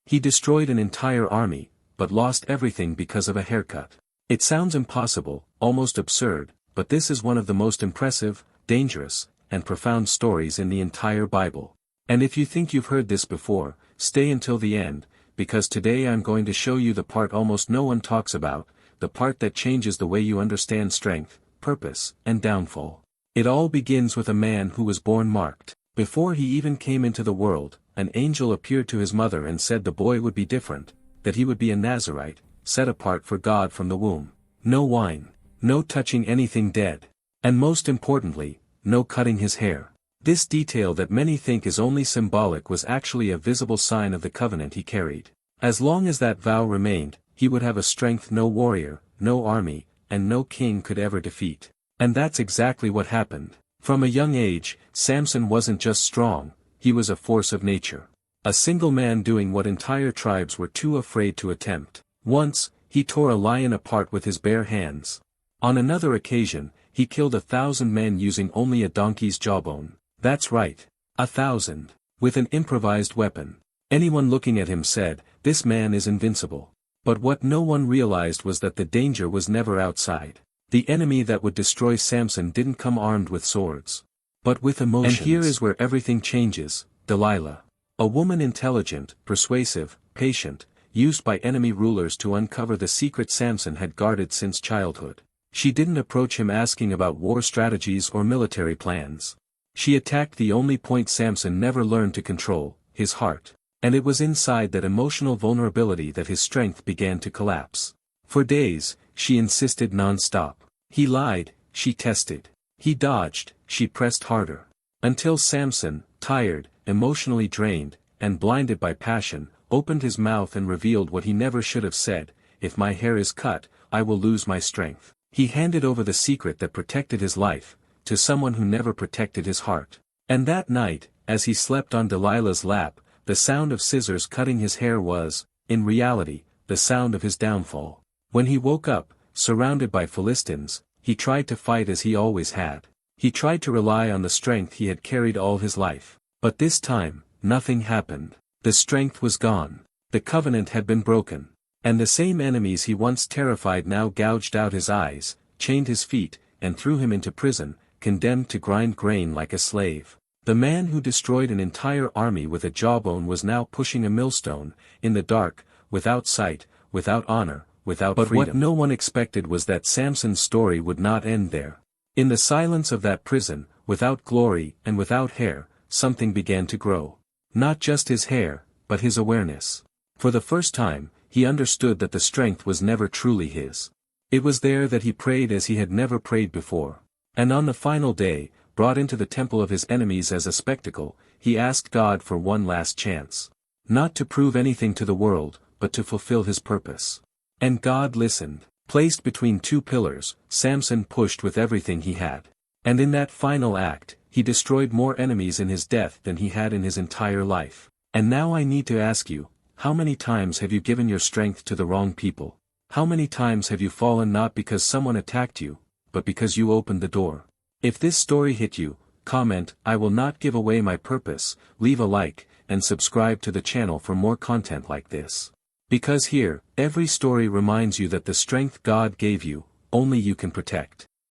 He destroyed an entire army, but lost everything because of a haircut. It sounds impossible, almost absurd, but this is one of the most impressive, dangerous, and profound stories in the entire Bible. And if you think you've heard this before, stay until the end, because today I'm going to show you the part almost no one talks about, the part that changes the way you understand strength, purpose, and downfall. It all begins with a man who was born marked. Before he even came into the world, an angel appeared to his mother and said the boy would be different, that he would be a Nazirite, set apart for God from the womb. No wine, no touching anything dead, and most importantly, no cutting his hair. This detail that many think is only symbolic was actually a visible sign of the covenant he carried. As long as that vow remained, he would have a strength no warrior, no army, and no king could ever defeat. And that's exactly what happened. From a young age, Samson wasn't just strong, he was a force of nature. A single man doing what entire tribes were too afraid to attempt. Once, he tore a lion apart with his bare hands. On another occasion, he killed 1,000 men using only a donkey's jawbone. That's right. 1,000. With an improvised weapon. Anyone looking at him said, "This man is invincible." But what no one realized was that the danger was never outside. The enemy that would destroy Samson didn't come armed with swords, but with emotions. And here is where everything changes. Delilah. A woman intelligent, persuasive, patient, used by enemy rulers to uncover the secret Samson had guarded since childhood. She didn't approach him asking about war strategies or military plans. She attacked the only point Samson never learned to control, his heart. And it was inside that emotional vulnerability that his strength began to collapse. For days, she insisted non-stop. He lied, she tested. He dodged, she pressed harder. Until Samson, tired, emotionally drained, and blinded by passion, opened his mouth and revealed what he never should have said: "If my hair is cut, I will lose my strength." He handed over the secret that protected his life, to someone who never protected his heart. And that night, as he slept on Delilah's lap, the sound of scissors cutting his hair was, in reality, the sound of his downfall. When he woke up, surrounded by Philistines, he tried to fight as he always had. He tried to rely on the strength he had carried all his life. But this time, nothing happened. The strength was gone. The covenant had been broken. And the same enemies he once terrified now gouged out his eyes, chained his feet, and threw him into prison, condemned to grind grain like a slave. The man who destroyed an entire army with a jawbone was now pushing a millstone, in the dark, without sight, without honor, without freedom. But what no one expected was that Samson's story would not end there. In the silence of that prison, without glory and without hair, something began to grow. Not just his hair, but his awareness. For the first time, he understood that the strength was never truly his. It was there that he prayed as he had never prayed before. And on the final day, brought into the temple of his enemies as a spectacle, he asked God for one last chance. Not to prove anything to the world, but to fulfill his purpose. And God listened. Placed between two pillars, Samson pushed with everything he had. And in that final act, he destroyed more enemies in his death than he had in his entire life. And now I need to ask you, how many times have you given your strength to the wrong people? How many times have you fallen not because someone attacked you, but because you opened the door? If this story hit you, comment, "I will not give away my purpose," leave a like, and subscribe to the channel for more content like this. Because here, every story reminds you that the strength God gave you, only you can protect.